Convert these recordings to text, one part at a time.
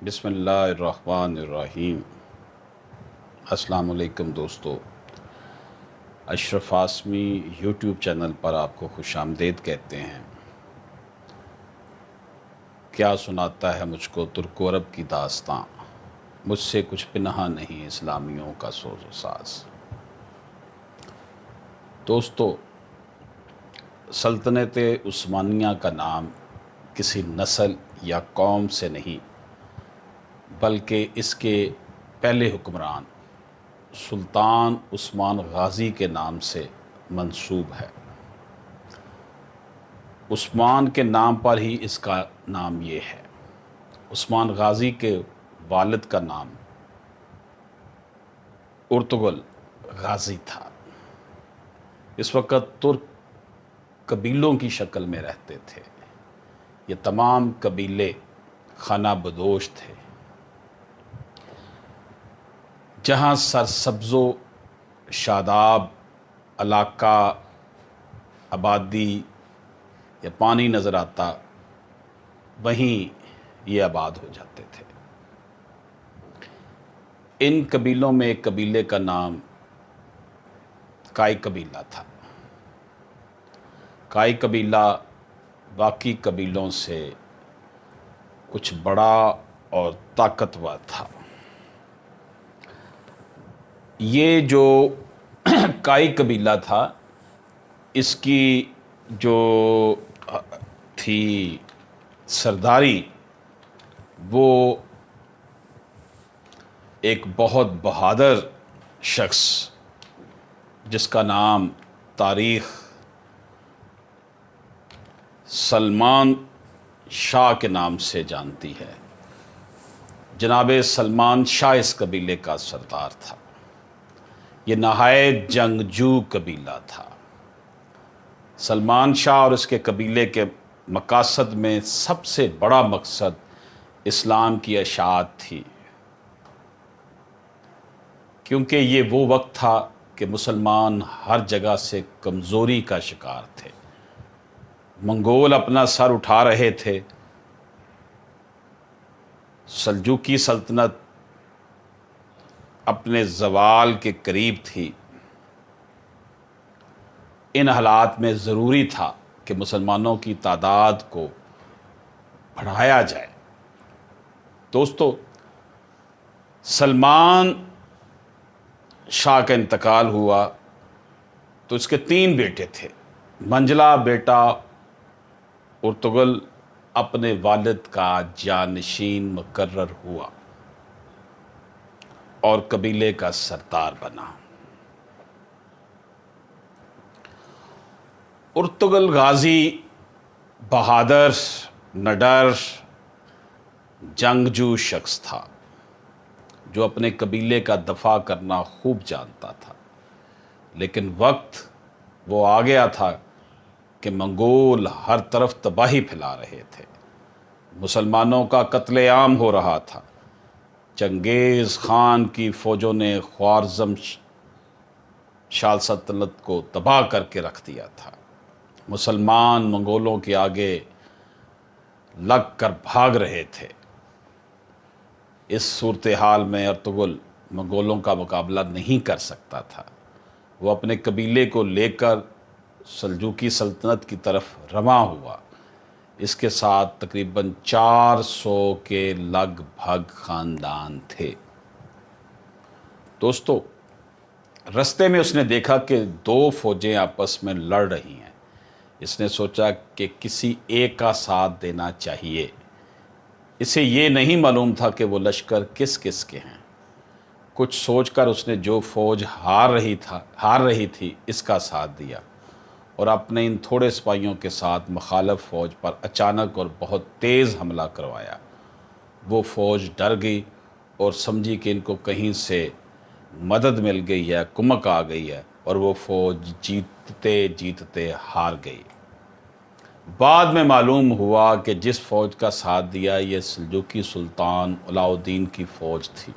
بسم اللہ الرحمن الرحیم۔ السلام علیکم دوستو، اشرف آسمی یوٹیوب چینل پر آپ کو خوش آمدید کہتے ہیں۔ کیا سناتا ہے مجھ کو ترک و عرب کی داستاں، مجھ سے کچھ پنہا نہیں اسلامیوں کا سوز و ساز۔ دوستو، سلطنت عثمانیہ کا نام کسی نسل یا قوم سے نہیں بلکہ اس کے پہلے حکمران سلطان عثمان غازی کے نام سے منسوب ہے۔ عثمان کے نام پر ہی اس کا نام یہ ہے۔ عثمان غازی کے والد کا نام ارطغرل غازی تھا۔ اس وقت ترک قبیلوں کی شکل میں رہتے تھے۔ یہ تمام قبیلے خانہ بدوش تھے۔ جہاں سرسبز و شاداب علاقہ، آبادی یا پانی نظر آتا، وہیں یہ آباد ہو جاتے تھے۔ ان قبیلوں میں ایک قبیلے کا نام کائی قبیلہ تھا۔ کائی قبیلہ باقی قبیلوں سے کچھ بڑا اور طاقتور تھا۔ یہ جو کائی قبیلہ تھا، اس کی جو تھی سرداری، وہ ایک بہت بہادر شخص جس کا نام تاریخ سلمان شاہ کے نام سے جانتی ہے۔ جناب سلمان شاہ اس قبیلے کا سردار تھا۔ یہ نہایت جنگجو قبیلہ تھا۔ سلمان شاہ اور اس کے قبیلے کے مقاصد میں سب سے بڑا مقصد اسلام کی اشاعت تھی، کیونکہ یہ وہ وقت تھا کہ مسلمان ہر جگہ سے کمزوری کا شکار تھے۔ منگول اپنا سر اٹھا رہے تھے، سلجوقی سلطنت اپنے زوال کے قریب تھی۔ ان حالات میں ضروری تھا کہ مسلمانوں کی تعداد کو بڑھایا جائے۔ دوستو، سلمان شاہ کا انتقال ہوا تو اس کے 3 بیٹے تھے۔ منجلا بیٹا ارطغرل اپنے والد کا جانشین مقرر ہوا اور قبیلے کا سردار بنا۔ ارطغرل غازی بہادر، نڈر، جنگجو شخص تھا جو اپنے قبیلے کا دفاع کرنا خوب جانتا تھا، لیکن وقت وہ آ گیا تھا کہ منگول ہر طرف تباہی پھیلا رہے تھے۔ مسلمانوں کا قتل عام ہو رہا تھا۔ چنگیز خان کی فوجوں نے خوارزم شال سلطنت کو تباہ کر کے رکھ دیا تھا۔ مسلمان منگولوں کے آگے لگ کر بھاگ رہے تھے۔ اس صورتحال میں ارطغرل منگولوں کا مقابلہ نہیں کر سکتا تھا۔ وہ اپنے قبیلے کو لے کر سلجوقی سلطنت کی طرف رواں ہوا۔ اس کے ساتھ تقریباً 400 کے لگ بھگ خاندان تھے۔ دوستو، رستے میں اس نے دیکھا کہ 2 فوجیں آپس میں لڑ رہی ہیں۔ اس نے سوچا کہ کسی ایک کا ساتھ دینا چاہیے۔ اسے یہ نہیں معلوم تھا کہ وہ لشکر کس کس کے ہیں۔ کچھ سوچ کر اس نے جو فوج ہار رہی تھی اس کا ساتھ دیا اور اپنے ان تھوڑے سپاہیوں کے ساتھ مخالف فوج پر اچانک اور بہت تیز حملہ کروایا۔ وہ فوج ڈر گئی اور سمجھی کہ ان کو کہیں سے مدد مل گئی ہے، کمک آ گئی ہے، اور وہ فوج جیتتے جیتتے ہار گئی۔ بعد میں معلوم ہوا کہ جس فوج کا ساتھ دیا یہ سلجوقی سلطان علاء الدین کی فوج تھی۔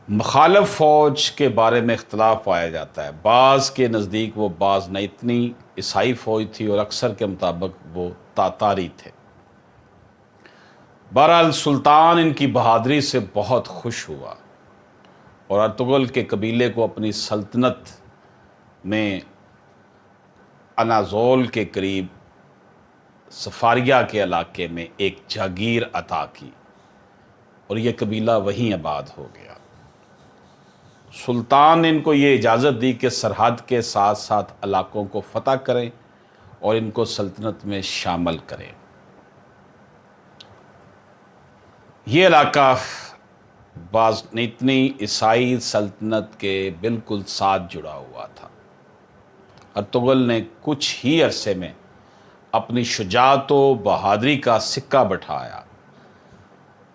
مخالف فوج کے بارے میں اختلاف پایا جاتا ہے۔ بعض کے نزدیک وہ بعض نیتنی عیسائی فوج تھی اور اکثر کے مطابق وہ تاتاری تھے۔ بہرحال سلطان ان کی بہادری سے بہت خوش ہوا اور ارطغرل کے قبیلے کو اپنی سلطنت میں انازول کے قریب سفاریہ کے علاقے میں ایک جاگیر عطا کی اور یہ قبیلہ وہیں آباد ہو گیا۔ سلطان نے ان کو یہ اجازت دی کہ سرحد کے ساتھ ساتھ علاقوں کو فتح کریں اور ان کو سلطنت میں شامل کریں۔ یہ علاقہ بازنطینی عیسائی سلطنت کے بالکل ساتھ جڑا ہوا تھا۔ ارطغرل نے کچھ ہی عرصے میں اپنی شجاعت و بہادری کا سکہ بٹھایا۔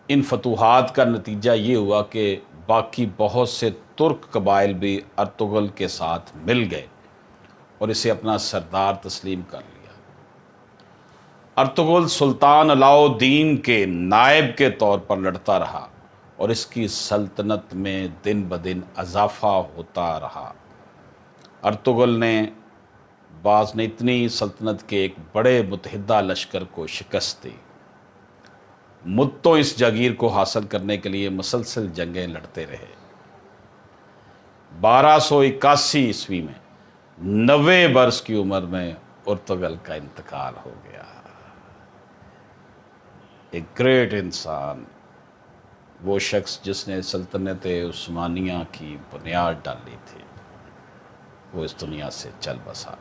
ان فتوحات کا نتیجہ یہ ہوا کہ باقی بہت سے ترک قبائل بھی ارطغرل کے ساتھ مل گئے اور اسے اپنا سردار تسلیم کر لیا۔ ارطغرل سلطان علاء الدین کے نائب کے طور پر لڑتا رہا اور اس کی سلطنت میں دن بدن اضافہ ہوتا رہا۔ ارطغرل نے بازنطینی سلطنت کے ایک بڑے متحدہ لشکر کو شکست دی۔ مدتوں اس جاگیر کو حاصل کرنے کے لیے مسلسل جنگیں لڑتے رہے۔ 1281 عیسوی میں 90 برس کی عمر میں ارطغرل کا انتقال ہو گیا۔ ایک گریٹ انسان، وہ شخص جس نے سلطنت عثمانیہ کی بنیاد ڈالی تھی، وہ اس دنیا سے چل بسا۔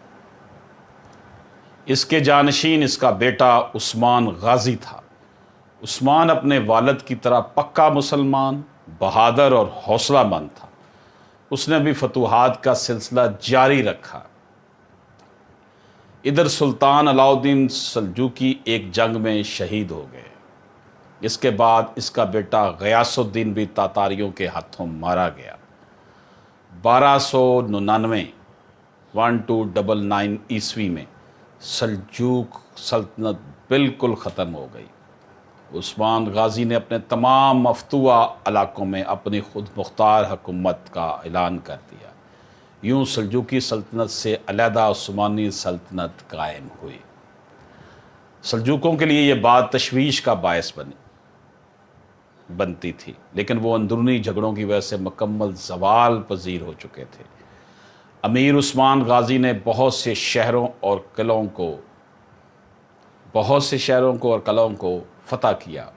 اس کے جانشین اس کا بیٹا عثمان غازی تھا۔ عثمان اپنے والد کی طرح پکا مسلمان، بہادر اور حوصلہ مند تھا۔ اس نے بھی فتوحات کا سلسلہ جاری رکھا۔ ادھر سلطان علاء الدین سلجوقی ایک جنگ میں شہید ہو گئے۔ اس کے بعد اس کا بیٹا غیاث الدین بھی تاتاریوں کے ہاتھوں مارا گیا۔ 1299 1299 عیسوی میں سلجوق سلطنت بالکل ختم ہو گئی۔ عثمان غازی نے اپنے تمام مفتوحہ علاقوں میں اپنی خود مختار حکومت کا اعلان کر دیا۔ یوں سلجوقی سلطنت سے علیحدہ عثمانی سلطنت قائم ہوئی۔ سلجوقوں کے لیے یہ بات تشویش کا باعث بنتی تھی، لیکن وہ اندرونی جھگڑوں کی وجہ سے مکمل زوال پذیر ہو چکے تھے۔ امیر عثمان غازی نے بہت سے شہروں اور قلعوں کو فتح کیا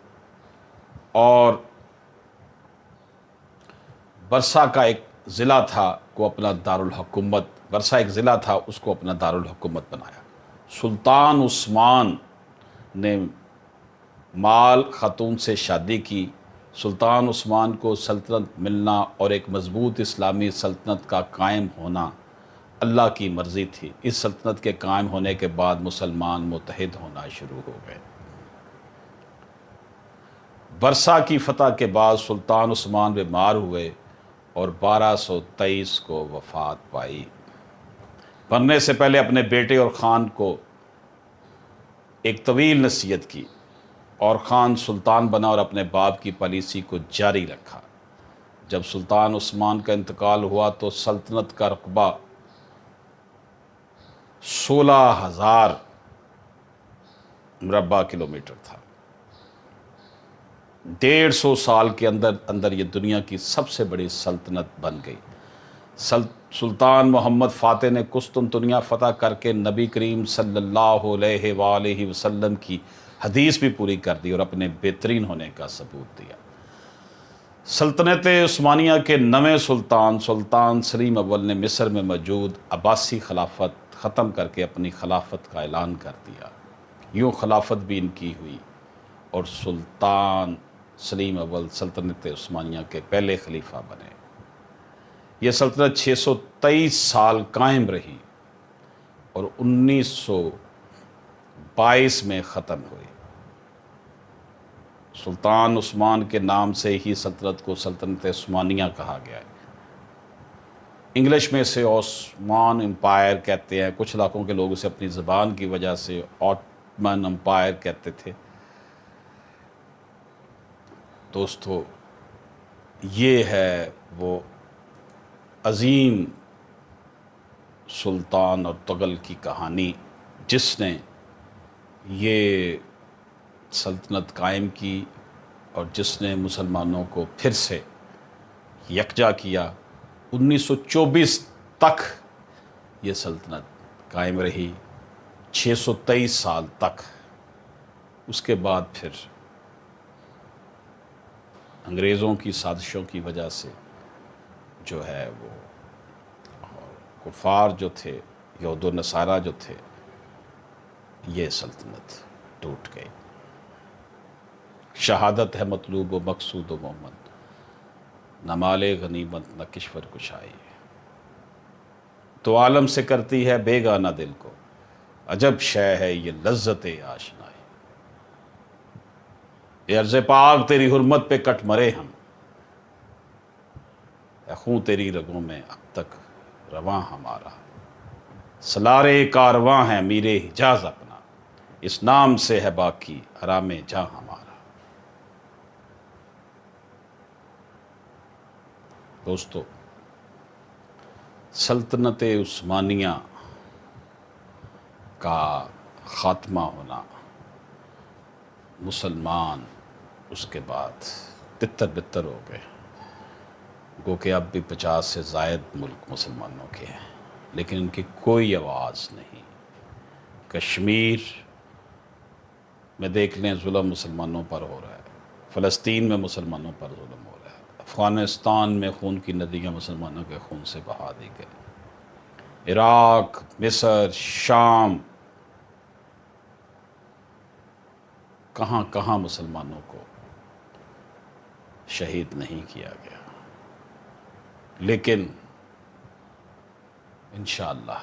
اور برسا کا ایک ضلع تھا کو اپنا دارالحکومت بنایا۔ سلطان عثمان نے مال خاتون سے شادی کی۔ سلطان عثمان کو سلطنت ملنا اور ایک مضبوط اسلامی سلطنت کا قائم ہونا اللہ کی مرضی تھی۔ اس سلطنت کے قائم ہونے کے بعد مسلمان متحد ہونا شروع ہو گئے۔ برسا کی فتح کے بعد سلطان عثمان بیمار ہوئے اور 1223 کو وفات پائی۔ مرنے سے پہلے اپنے بیٹے اور خان کو ایک طویل نصیحت کی اور خان سلطان بنا اور اپنے باپ کی پالیسی کو جاری رکھا۔ جب سلطان عثمان کا انتقال ہوا تو سلطنت کا رقبہ 16,000 مربع کلومیٹر تھا۔ 150 سال کے اندر یہ دنیا کی سب سے بڑی سلطنت بن گئی۔ سلطان محمد فاتح نے قسطنطنیہ فتح کر کے نبی کریم صلی اللہ علیہ وآلہ وسلم کی حدیث بھی پوری کر دی اور اپنے بہترین ہونے کا ثبوت دیا۔ سلطنت عثمانیہ کے نویں سلطان سلیم اول نے مصر میں موجود عباسی خلافت ختم کر کے اپنی خلافت کا اعلان کر دیا۔ یوں خلافت بھی ان کی ہوئی اور سلطان سلیم اول سلطنت عثمانیہ کے پہلے خلیفہ بنے۔ یہ سلطنت 623 سال قائم رہی اور 1922 میں ختم ہوئی۔ سلطان عثمان کے نام سے ہی سلطنت کو سلطنت عثمانیہ کہا گیا ہے۔ انگلش میں اسے عثمان امپائر کہتے ہیں، کچھ علاقوں کے لوگ اسے اپنی زبان کی وجہ سے آٹمن امپائر کہتے تھے۔ دوستو، یہ ہے وہ عظیم سلطان ارطغرل کی کہانی جس نے یہ سلطنت قائم کی اور جس نے مسلمانوں کو پھر سے یکجا کیا. 1924 تک یہ سلطنت قائم رہی، 623 سال تک. اس کے بعد پھر انگریزوں کی سازشوں کی وجہ سے جو ہے وہ کفار جو تھے، یہود و نصارہ جو تھے، یہ سلطنت ٹوٹ گئی. شہادت ہے مطلوب و مقصود و محمد، نہ مال غنیمت نہ کشور کشائی. تو عالم سے کرتی ہے بے گانہ دل کو، عجب شے ہے یہ لذت آشنائی. اے عرض پاک تیری حرمت پہ کٹ مرے ہم، اے خون تیری رگوں میں اب تک رواں ہمارا. سلارے کارواں ہے میرے حجاز اپنا، اس نام سے ہے باقی حرام جاں ہمارا. دوستو، سلطنت عثمانیہ کا خاتمہ ہونا، مسلمان اس کے بعد تتر بتر ہو گئے. گو کہ اب بھی 50 سے زائد ملک مسلمانوں کے ہیں، لیکن ان کی کوئی آواز نہیں. کشمیر میں دیکھ لیں ظلم مسلمانوں پر ہو رہا ہے، فلسطین میں مسلمانوں پر ظلم ہو رہا ہے، افغانستان میں خون کی ندیاں مسلمانوں کے خون سے بہا دی گئی، عراق، مصر، شام، کہاں کہاں مسلمانوں کو شہید نہیں کیا گیا. لیکن انشاءاللہ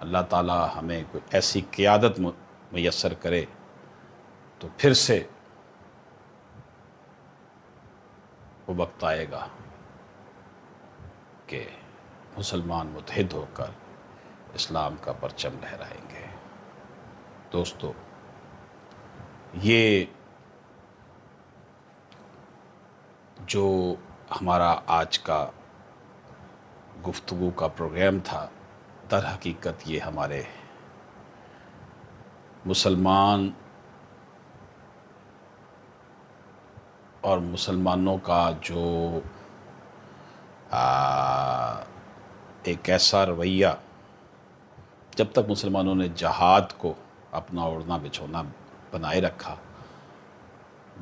اللہ تعالی ہمیں کوئی ایسی قیادت میسر کرے تو پھر سے وہ وقت آئے گا کہ مسلمان متحد ہو کر اسلام کا پرچم لہرائیں گے. دوستو، یہ جو ہمارا آج کا گفتگو کا پروگرام تھا، در حقیقت یہ ہمارے مسلمان اور مسلمانوں کا جو ایک ایسا رویہ، جب تک مسلمانوں نے جہاد کو اپنا اوڑھنا بچھونا بنائے رکھا،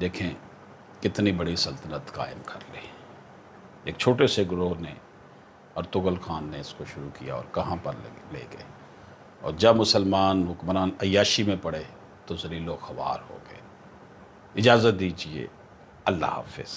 دیکھیں کتنی بڑی سلطنت قائم کر لی. ایک چھوٹے سے گروہ نے ارطغرل خان نے اس کو شروع کیا اور کہاں پر لے گئے، اور جب مسلمان حکمران عیاشی میں پڑے تو ذلیل و خوار ہو گئے. اجازت دیجیے، اللہ حافظ.